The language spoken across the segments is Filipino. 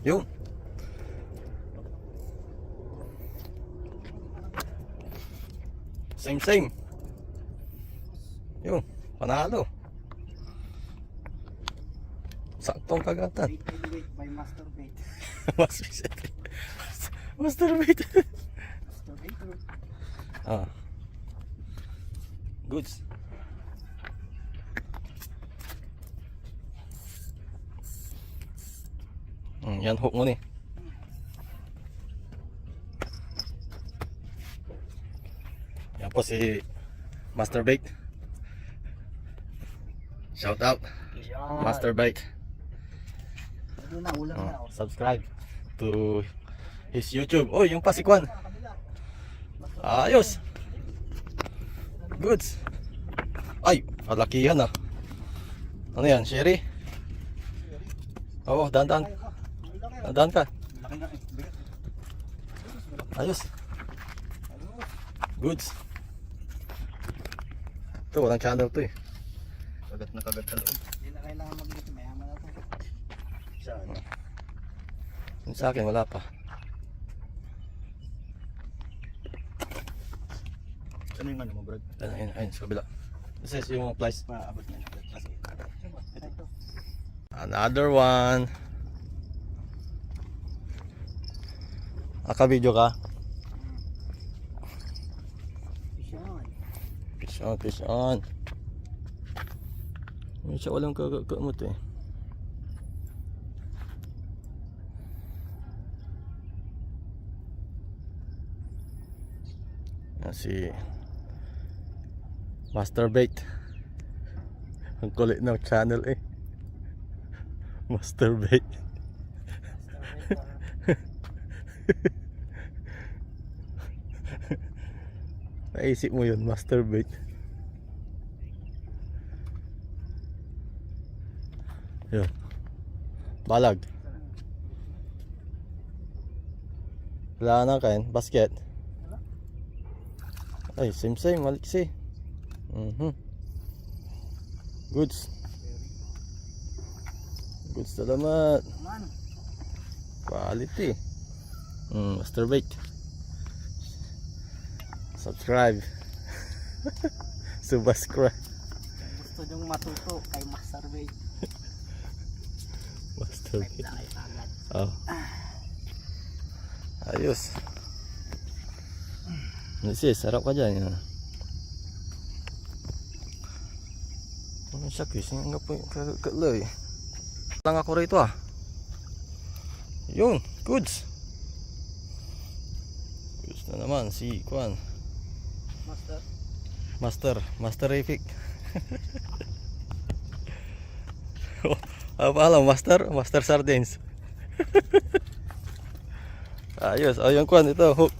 Yung. Same. Yung, panalo. Saktong kagatan. Wait by masturbate. Masturbate. Masturbate. Ah. Goods. Yan hook mo ni. Yan po si Masturbate. Shout out Masturbate. Subscribe to his YouTube. Oh, yung pasikwan. Ayos. Goods. Ay, kalakihan ah. Ano yan, Sherry? Oo, dandan. Dandan ka. Ayos. Goods. Ito, walang channel to eh. Kagat na kagat sa loob. Hindi na kailangan mag-ito. Mayaman na ito. Saan? Yung sa akin, wala pa. Ano yung ano mo, bro? Ayun, sa kabila. This is yung flies. Maabot na. Another one. Naka-video ka? Fish on. Hindi siya walang kagamot eh. Yan si Masturbate. Ang kulit ng channel eh. Masturbate. Naisip mo yun, Masturbate. Yun. Balag. Wala na kain, basket. Ay, same maliksi. Goods. Goods salamat. Quality. Masturbate. Subscribe. Subscribe. Gusto nyong matuto kay Masturbate. Masturbate. Tayo agad. Oh. Ayos. Nisi, sarap ka dyan. Ano siya kasi? Nga po yung kakaloy. Lang ako rito ah. Yun, goods. Goods na naman si Kwan. Masterific. Apa alam, Master Sardines. Ayos, ayun Kwan, ito hook.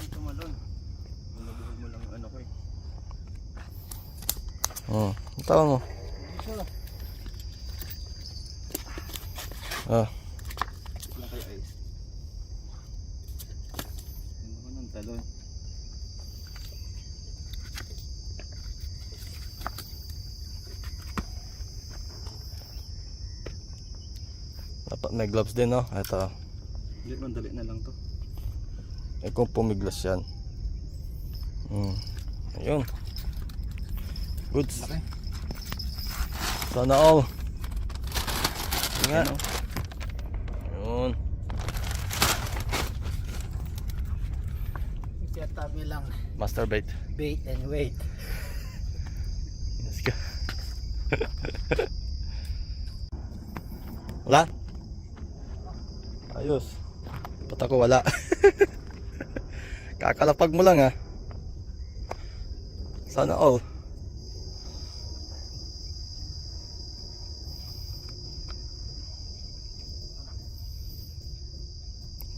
Tumalon. Nabuhog mo lang ano ko eh. Tawag mo. Lang kayo ayos. Ano ko nung talon. Dapat may gloves din, no? Ito. Hindi, mandali na lang to. Eh kung pumiglas yan. Ayun. Goods. Okay. Sana all. Nga. Ayun. Itatabi lang. Masturbate. Bait and wait. Let's go. Wala? Ayos. Ba't ako wala? Kakalapag mo lang ha. Sana all.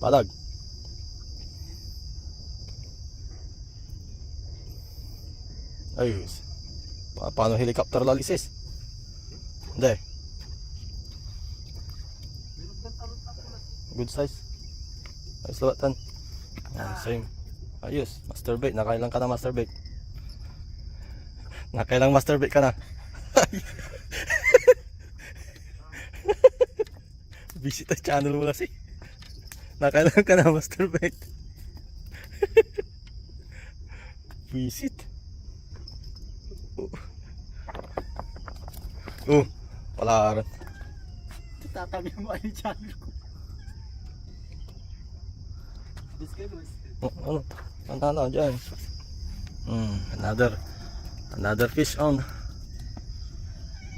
Balag. Ayos. Paano helicopter lalisis? Hindi. Good size. Ayos lawatan. Same. Ayos. Masturbate. Nakailang ka na masturbate? Nakailang masturbate ka na? Visit ang channel mo kasi. Nakailan ka na, Master Beck? Visit. Palaran. Tatabi mo ay channel ko. Disclaimer. Ano? Ano dyan? Another fish on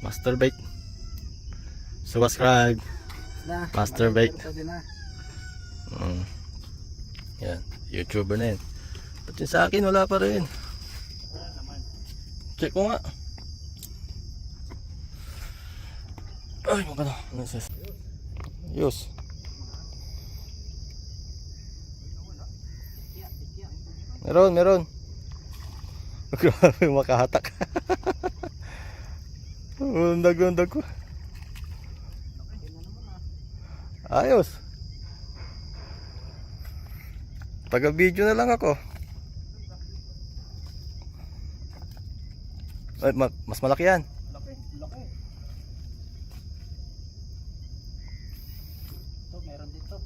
Master Bait. Subscribe. Na. Master Bait. Pwede na. Yan, YouTuber na yan. Ba't yun sa akin wala pa rin? Check ko nga. Ay, magkano? Ano sis? Yus. Meron. Grabe, makahatak. Undag ko. Ayos. Taga-video na lang ako. Ay, mas malaki yan. Laki. Ito, meron dito.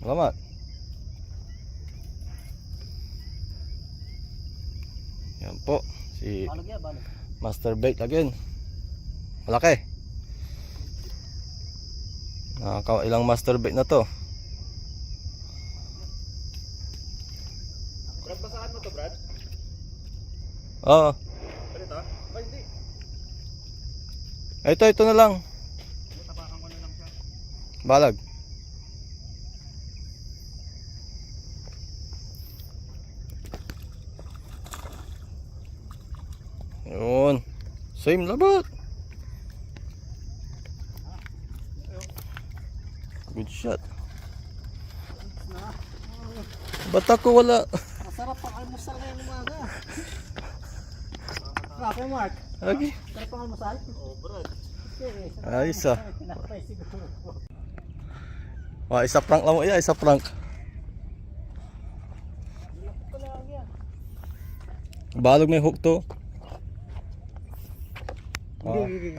Salamat. Yan po. Si Balog yan, balog. Master Bait again. Malaki. Ilang Master Bait na to. Brad, basahan mo to, Brad? Oo. Ito? Ay, hindi. Ito na lang. Tapakan ko na lang siya. Balag. Yun. Same labat. Good shot. Ba't ako wala? Masarap pang almusal ngayong umaga. Grabe, Mark. Okay. Sarap pang almusal? Oo, Brad. Ayos ah. Pinapay siguro. Isa prank lang mo. Yeah, isa prank. Balog may hook to. Okay.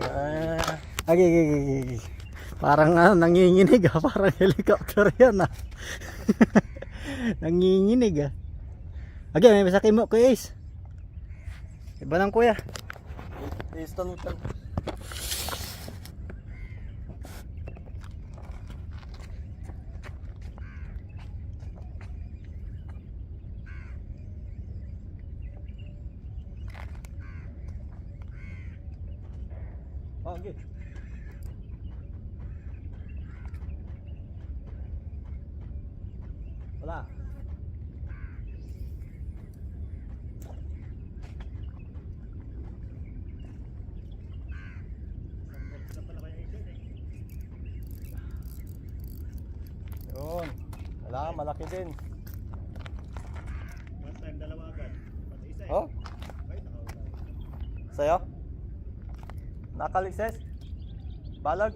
Parang nanginginig parang helicopter yan nanginginig Okay, may masakay mo Kuya Ace. Iba lang kuya. Instant. Okay. Wala. Yun. Wala, malaki din. Last time dalawa agad. Pati isa Oh? Ay, nakawala. Sa'yo? Nakalikses? Balag?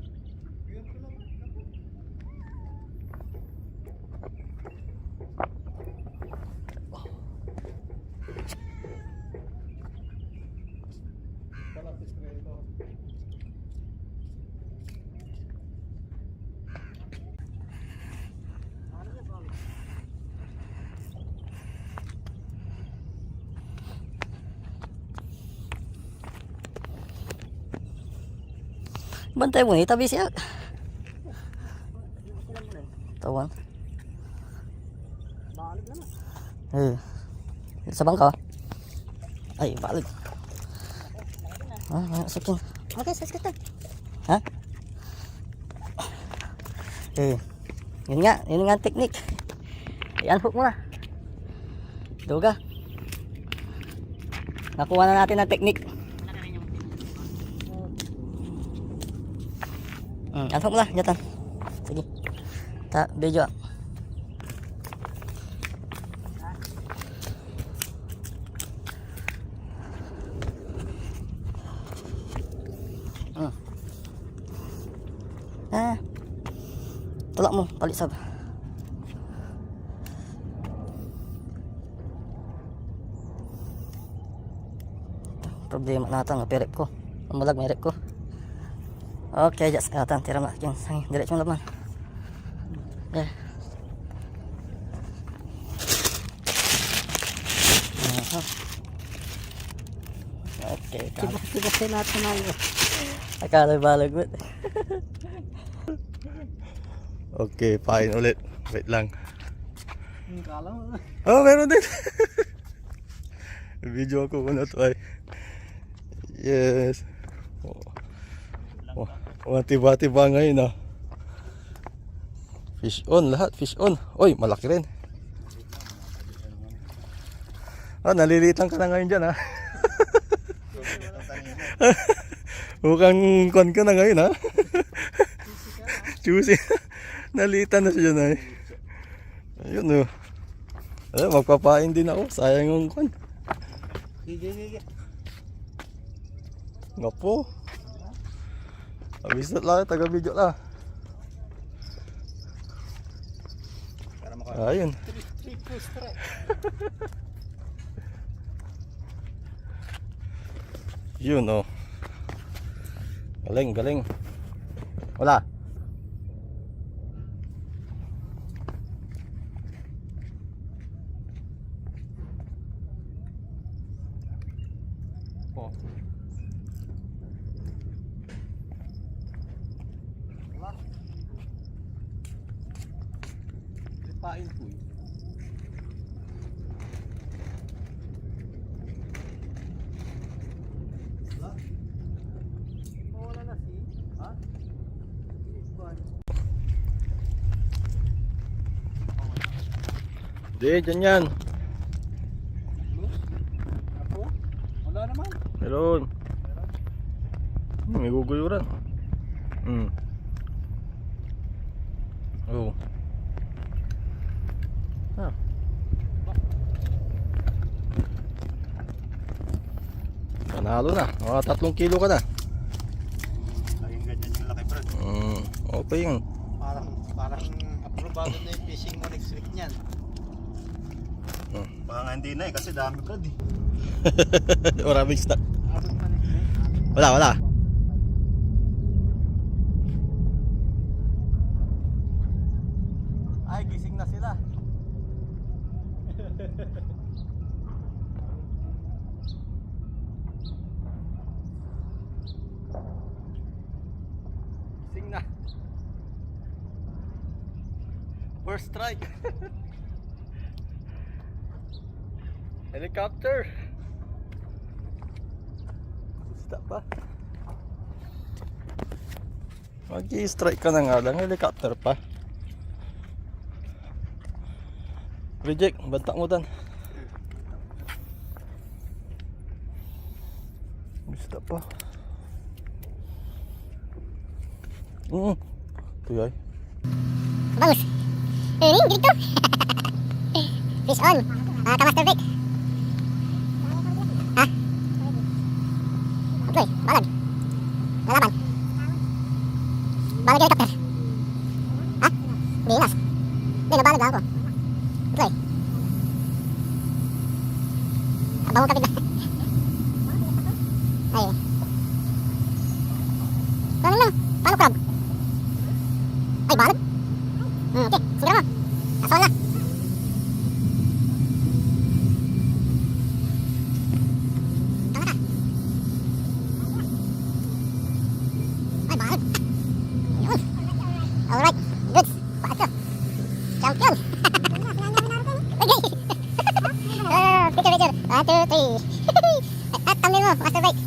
Bantay mo ni tabi siya. Tawan. Balik naman. Sa bangka. Ay, balik. Sakin. Okay, sa skatan. Ha? Yun nga teknik. I-unhook mo na. Duga. Nakuha na natin ang teknik. Unhook mo na, jatan. Sige. Video. Tulak mo, palisab. Problema natin, perip ko. Umulag, merip ko. Okay, just tira mo. Diretso mo laban. Eh. Aha. Okay, Tiba sa lahat ng mga. akala balagot. Okay, pain ulit. Wait lang. Kala mo. Oh, meron din. Video ako muna to ay. Yes. Mga tiba-tiba ngayon ah. Fish on lahat, fish on. Oy, malaki rin. Ah, naliliit lang ka na ngayon dyan ha. Mukhang kon ka na ngayon ha. Juicy. Nalitan na siya na eh. Ayun oh. Ay, magpapain din ako. Sayang yung kon. Sige. Nga po. Abis na lang, taga-video lang. Ayun. Triple strike. Yun oh. Galing. Wala. Oh. Wala. Lipain ko eh. Wala na si. Ha? Di, dyan yan. Ako? Wala naman. Meron. May guguyuran. Oh. Ah. Panalo na. Mga 3 kilo ka na. Laging ganyan yung laki, bro. Okay yun. Parang aprobado na yung fishing mo next week niyan. Baka nga hindi na eh, kasi dami brad eh. Maraming stock. Abot pa next week. Wala. Ay, gising na sila. Gising na. First strike. Helicopter. Stop pa. Mag-i-strike ka na nga lang, helicopter pa. Reject, bantak mo dan. Stop pa. Tuyay. Bagus. Ini gitu. Fish on. Ka-masturbate. Hah? Okay, balag. Lalaban. Balag helikopter. Hah? Binas. Hindi, nabalag ako. Okay. Abango kapit na. Ayun. Paano lang? Paano crab? Ay, balag. Okay, sige mo. Asal na. Tama ka. Ay, balag. Yun. Alright, good. Paano? Champion. Okay. Picture. 1, 2, 3. At thumbnail mo, masturbate.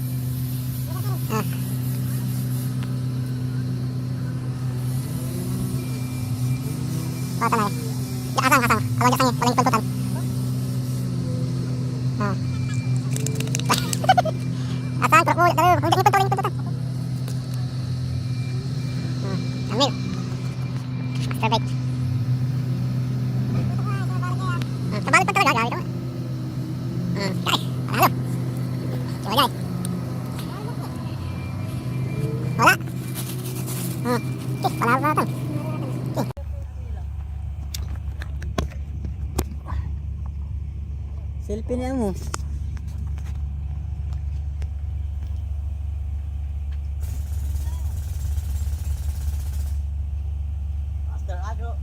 Bata na eh. Asang. Alang jasang eh. Alang pagkutan. Asang, kurap mo. Ring pagkutan. Ambil. Masturbate. Terbalik pa talaga. Gawin ito. Guys, panalo. Coba guys. Wala. Panalo pa natin. Selfie niya mo. Master Agro.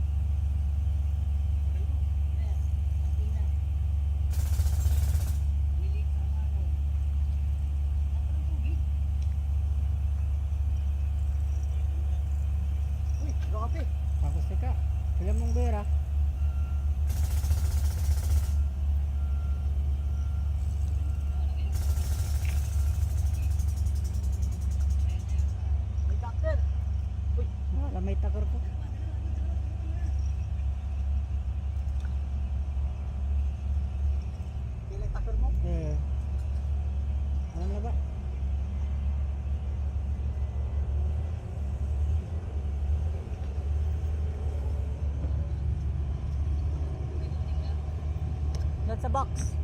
sa box.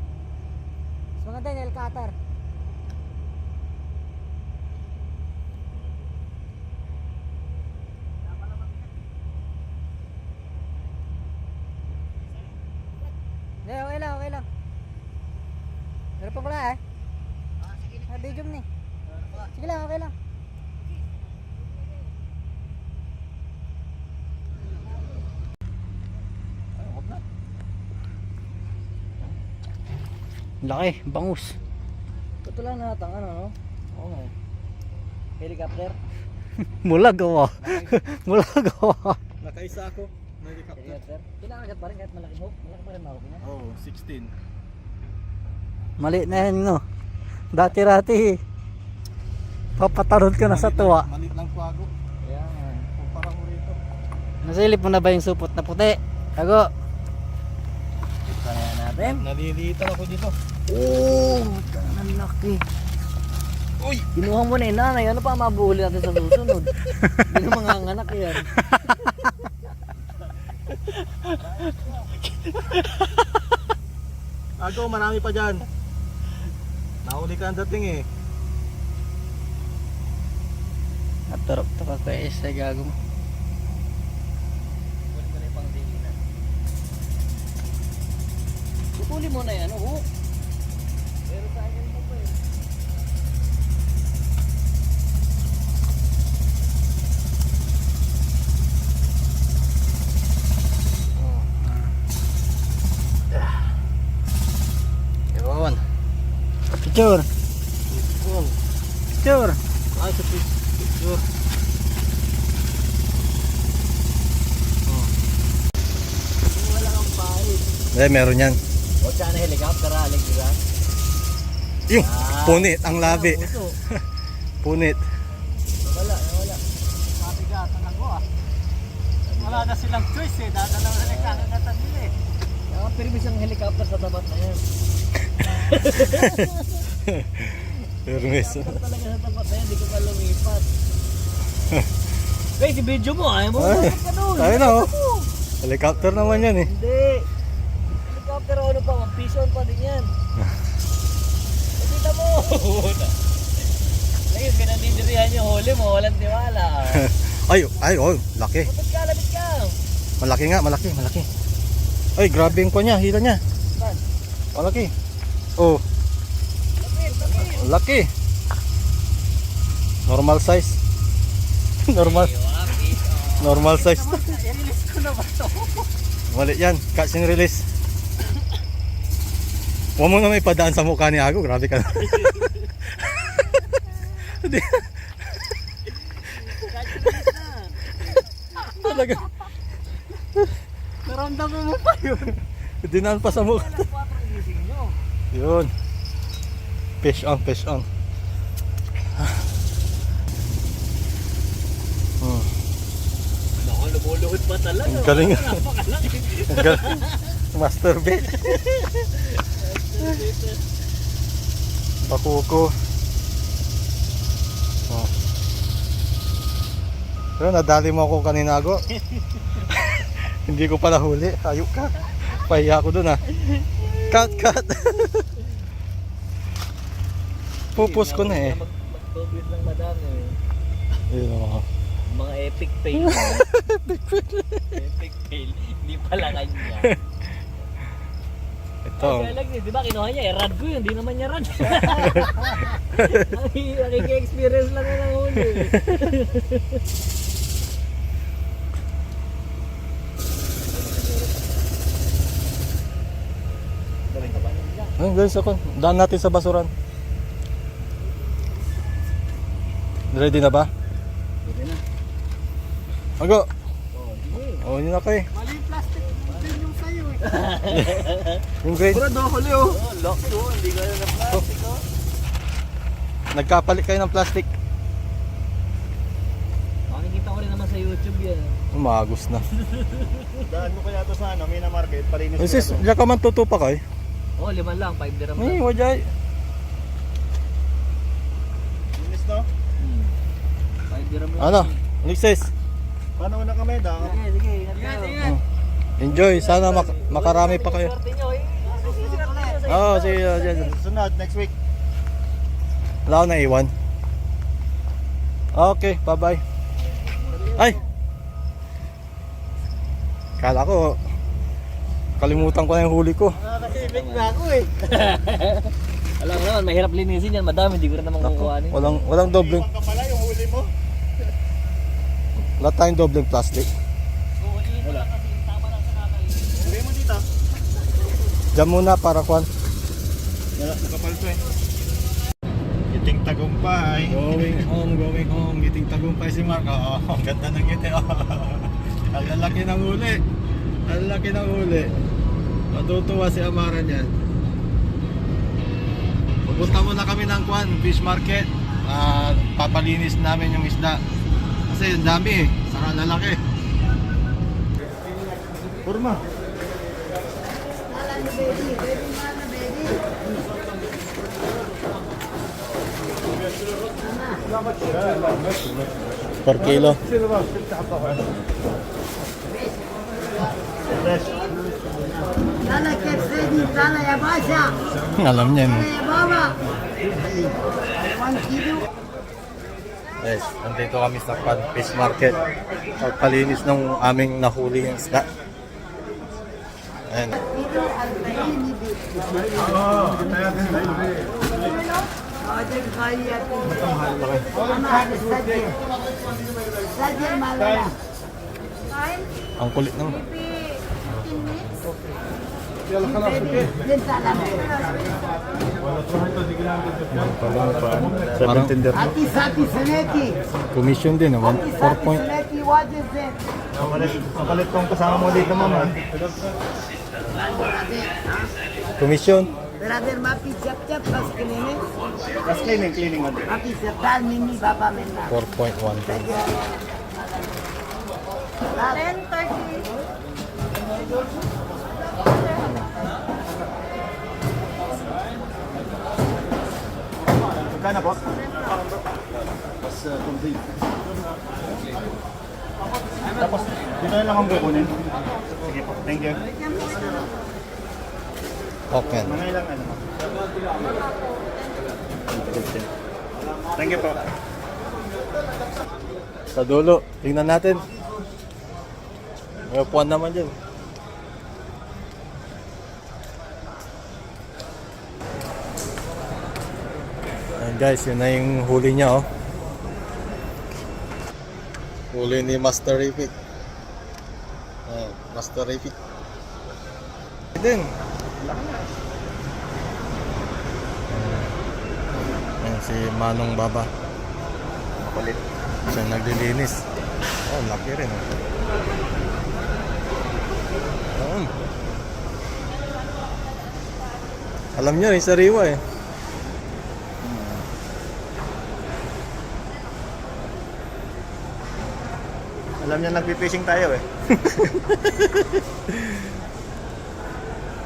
Mas maganda yung nail cutter. Hindi, okay lang, okay lang. Pero pa pala eh. Medium ni. Sige lang, okay lang. Laki, bangus. Ito lang natang ano, no? Oo nga. Helicopter. Mula gawa. Mula gawa. Nakaisa ako. Helicopter. Helicopter. Kinakagat pa rin kahit malaking hook. Malaki pa rin mahok niya. Oo, 16. Mali na yan, no? Dati-rati. Papatarod ka na sa tuwa. Malit lang kwago. Kaya nga. Kumpara mo rito. Nasilip mo na ba yung supot na puti? Tago. Kaya natin. Nalilitan ako dito. Oh, tangan laki. Uy! Kinuha mo na yung nanay. Ano pa mabuhuli natin sa susunod? Hindi na mga anak yan. Ako, marami pa dyan. Nahuli ka ang dating eh. Naturok to ka kaya isa gago mo. Kunin ko na yung pang na. Putuli mo na yan, hook. Pero sa akin mo pa eh. Yun. Picture. Picture. Ay, sa picture. Wala kang pahit. Eh, meron yan. O siya na helicopter, alig diba? Yung punit ang labi. Puso. Punit. Wala. Mabigatan ako ah. Wala na silang choice eh. Dadalaw na lang kakagatan nila eh. Kaya permis ang helicopter sa tapat na yan. Hermes. Helicopter talaga sa tapat na yan, di ko pa lumipat. Guys, i-video mo, ayaw mo Ay, ka doon. tayo na oh. Helicopter naman yan eh. Hindi. Helicopter ano pa, 1 piso pa din yan. Nakita mo. Lagi, pinandidirihan yung huli mo, walang tiwala. Oh, laki. Lapit ka. Malaki nga, malaki. Ay, grabe yung niya, hila niya. Saan? Malaki. Oh, Lapit. laki. Normal size. Normal size. I-release ko na ba ito? Mali yan, catch and release. Huwag mo na may padaan sa mukha ni Ago, grabe ka na. Hindi. Talaga. Naramdaman mo pa yun. Dinaan pa sa mukha. Yun. Fish on. Naku, lumuluhod pa talaga. Ang galing. Napakalaki. Ang galing. Masturbate. Bakuko. Oh. Pero nadali mo ako kanina, Ago. Hindi ko pala huli. Ayok ka. Pahiya ako dun ah. Cut. Pupus ko na eh. Mag-tubig lang madami eh. Yun ako. Mga epic fail. Epic fail. Hindi pala kanya. Ito. Kaya lang, di ba kinuha niya? Rad ko yun, di naman niya rad. Nakiki-experience lang yan ang huli. Ayun guys, ako. Daan natin sa basuran. Ready na ba? Pwede na. Ago. Oh, sige. Oh, yun na pa eh. Mali yung plastic din yung sayo eh. Yung grade. huli oh. Oh, lock oh, hindi ko na plastic oh. Nagkapalit kayo ng plastic. Makikita ko rin naman sa YouTube yan. Umagos na. Daan mo kaya to sa ano, Mina Market, palinis mo Sis, na to. diyan ka man tutupa ka eh. Oh, 5 lang, 5 dirham Ay, lang. wajay. Linis no? 5 dirham lang. Ano? Alexis, Paano na kami? Daan. Sige, ingat kayo. enjoy. Sana makarami pa kayo. Swerte nyo eh. Oo, sige. Sunod, next week. Wala ko na iwan. Okay, bye-bye. Ay! Kala ko, kalimutan ko na yung huli ko. Nakakasibig na ako eh. Alam mo naman, mahirap linisin yan. Madami, hindi ko rin naman kukuhanin. Walang dobleng. Iwan ka pala yung huli mo. Wala tayong dobleng plastic. Huli mo dito. Diyan muna para kwan. Nakapal to eh. Giting tagumpay. Going home, giting tagumpay si Mark. Oo, ang ganda ng ngiti. Ang lalaki ng huli. Ang lalaki ng huli. Matutuwa si Amara niyan. Pupunta muna kami ng kwan, fish market. Papalinis namin yung isda. Kasi ang dami eh, saka lalaki. Kurma. Per kilo. تعالى كيف سيدي تعالى يا باشا Alam niya. تعالى يا بابا 1 كيلو Guys, nandito kami sa Pan Fish Market. Pagpalinis ng aming nahuli yung isda. Ayan. كيلو 40 يبي هذيك غالية أنا هذا سجل سجل مالنا Ang kulit naman. انت على Parang هاتي ساتي سنتي commission din. هاتي 4 ساتي point. سنتي واجد زين Kapalit kong kasama mo dito mama. Commission. برادر ما في جب جب بس كليني Last cleaning mo. ما في سرطان مني بابا منا 4.1. Magkano po? Tapos, dito na lang ang bukunin. Sige po, thank you. Okay. Mga ilang ano? Thank you po. Sa dulo, tingnan natin. May upuan naman dyan. Ayan guys, yun na yung huli niya oh. Huli ni Master Rifik. Ayan, Master Rifik. Din. Ayan si Manong Baba. Makulit. Siya naglilinis. Oh, laki rin oh. Alam niyo, yung sariwa eh. Alam niya nagpi-fishing tayo eh.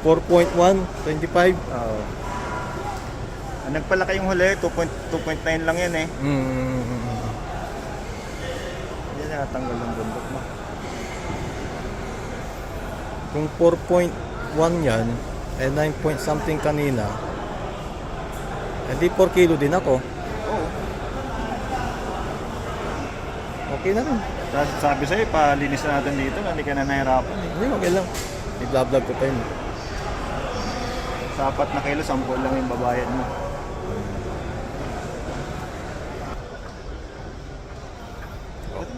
4.1, 25. Oo. Nagpalaki yung huli, 2.9 lang yan eh. Hindi na natanggal yung bundok mo. Kung 4.1 yan, eh 9 point something kanina, eh di 4 kilo din ako. Oo. Okay na rin. Sabi sa'yo, palinis na natin dito, hindi ka na nahirapan eh. Hindi, okay lang. I-vlog ko pa yun. Sa 4 na kilo, 10 lang yung babayad mo.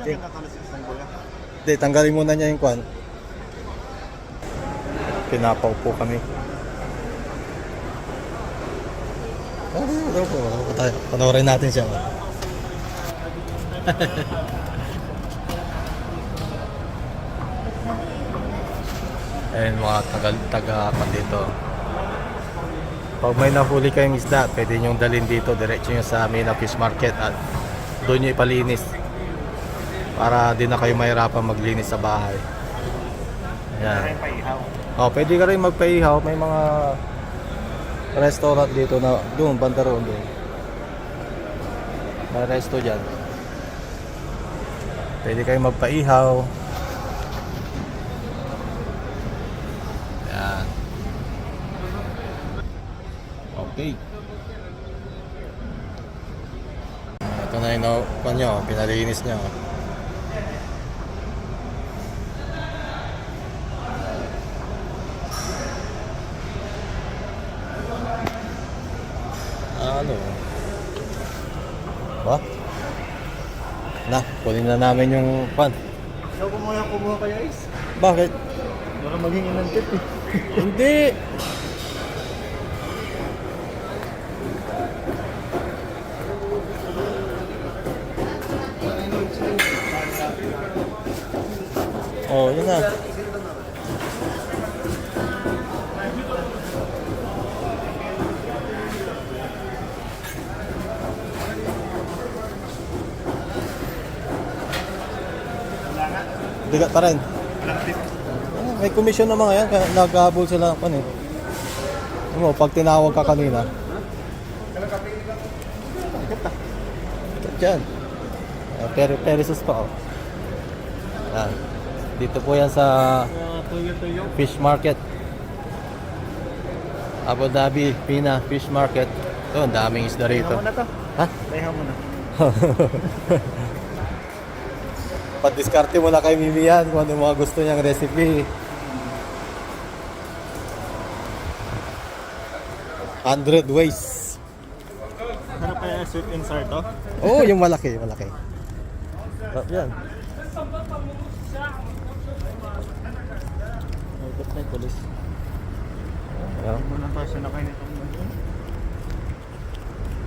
Okay. Okay. Hindi, tanggalin muna niya yung kwan. Pinapaw po kami. Ano po tayo? Panoorin natin siya. Ayun mga taga dito. Pag may nahuli kayong isda, pwede nyo dalhin dito, diretso nyo sa Mina Fish Market at doon nyo ipalinis para di na kayo mahirapan maglinis sa bahay. Yan. Oh, pwede ka rin magpaihaw. May mga restaurant dito na doon, banda roon doon. May resto dyan. Pwede kayo magpaihaw. Yan. Okay. Ito na yung pinalinis niya. Ano? Ba? Na, kunin na namin yung pan. Ikaw kumuha kaya is. Bakit? Baka maging inantip eh. Hindi. Oh, yun na. Bigat pa rin. May commission na mga yan, kaya naghahabol sila ng pan eh. Ano mo, pag tinawag ka kanina. Bigat yan. Perisos pa oh. Yan. Dito po yan sa fish market. Abu Dhabi, Pina Fish Market. Ito, ang daming isda rito. Pahihan mo na to. Ha? Pahihan mo na. Padiskarte mo na kay Mimi yan kung ano mga gusto niyang recipe. 100 ways. Ano kaya sweet and sour to? Oo, yung malaki. Sarap yan. Ba't may pulis? Ayan. Ano na pa siya na kayo nito?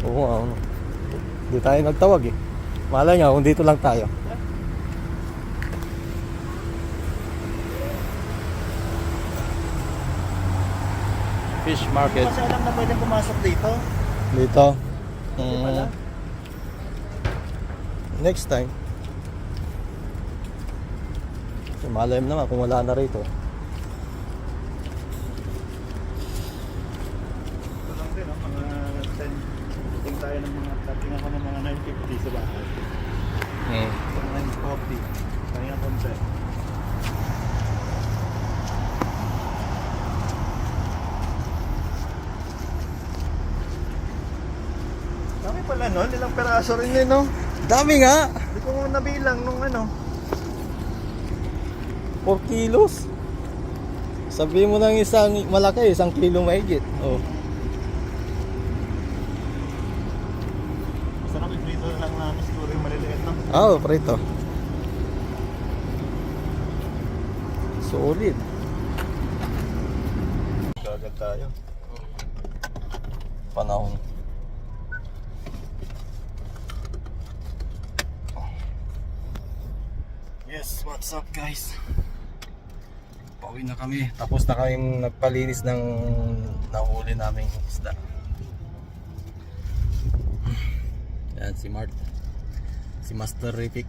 Oo, ano. Hindi tayo nagtawag eh. Malay nga kung dito lang tayo. Fish market. Kasi alam na pwedeng pumasok dito. Dito. Next time. So, malay mo naman kung wala na rito. Ito lang din, mga 10. Tingin tayo ng mga, tingin ako ng mga 950 sa bahay. Mga 940. Kaya konse. Dami pala nun, ilang peraso rin yun, no? Dami nga! Hindi ko nabilang nung ano. 4 kilos. Sabihin mo ng isang malaki, 1 kilo mahigit. Oh. Masarap i-prito lang namin siguro yung maliliit, no? Oh, prito. Solid. Gagad tayo. Panahon. Yes, what's up guys? Pauwi na kami. Tapos na kami nagpalinis ng nahuli naming isda. Yan si Mart. Si Master Rifik.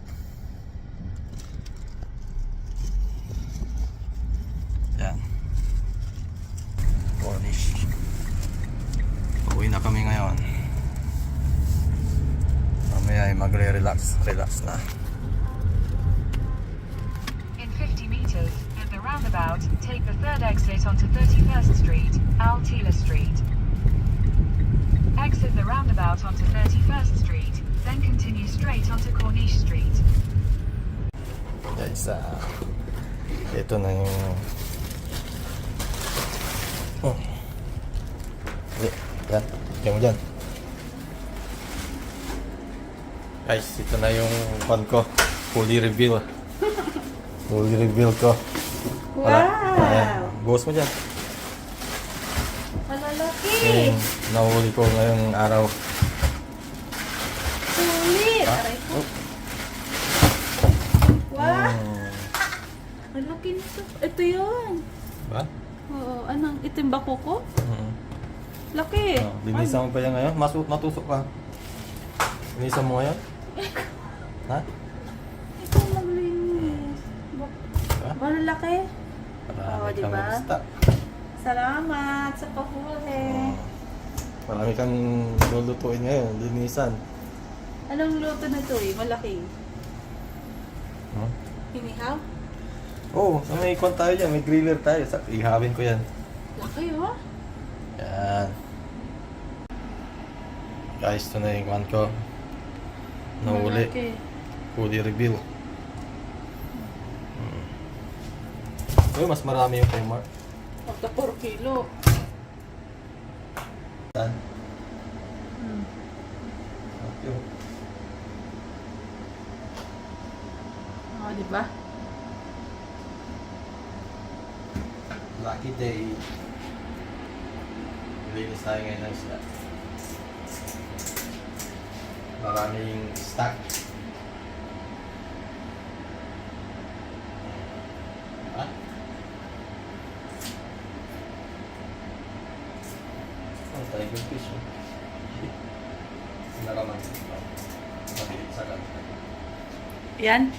Yan. Cornish. Pauwi na kami ngayon. Mamaya ay magre-relax na. In 50 meters, at the roundabout, take the third exit onto 31st Street, Al Tila Street. Exit the roundabout onto 31st Street, then continue straight onto Corniche Street. Guys, ito na yung yan, yan mo dyan guys, ito na yung pan ko, fully reveal ko. Ayan, buhos mo dyan. Malalaki! Yung nahuli ko ngayong araw. Sulit! Ha? Aray ko. Oh. Wow! Malaki nito. Ito yun. Ba? Oo, anong itim ba kuko? Mm. Laki. Oh, linisan mo pa yan ngayon? Matusok ka. Linisan mo ngayon? Ha? Ito maglinis. Ha? Malalaki. Marami Oo, kang diba? gusta. Salamat sa pahuli. Marami kang lulutuin ngayon, linisan. Anong luto na ito eh? Malaki. Hmm? Hinihaw? Oo, so may ikon tayo dyan, may griller tayo. Ihawin ko yan. Laki oh. Yan. Guys, ito na yung one ko. Nahuli. Malaki. Huli reveal. Uy, mas marami yung kay Mark. Pagka 4 kilo. Saan? Hmm. Okay. Oh, di ba? Lucky day. Linis tayo ngayon ng isda. Maraming stock. Ha? Oh, tiger fish. Oh. Sila naman. Mabilis agad. Yan.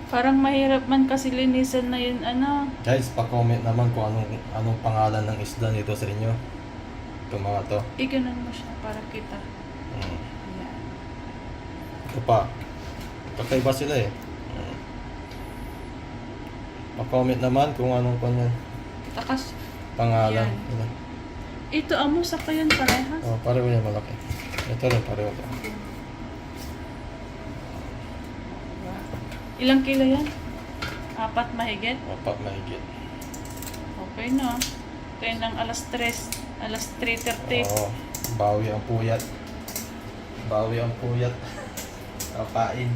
Parang mahirap man kasi linisan na yun, ano. Guys, pa-comment naman kung anong pangalan ng isda nito sa inyo. Ito mga to. Iganon mo siya para kita. Mm. Yan. Ito pa. Kakaiba sila eh. Pa-comment naman kung anong Takas. pangalan. Yan. Ano. Ito, amo sa kayan parehas. Oh, pareho yan malaki. Ito rin, pareho to. Ilang kilo yan? 4 mahigit? Apat mahigit. Okay na. Kaya ng alas 3:30. Oo. Bawi ang puyat. Bawi ang puyat. Kapain.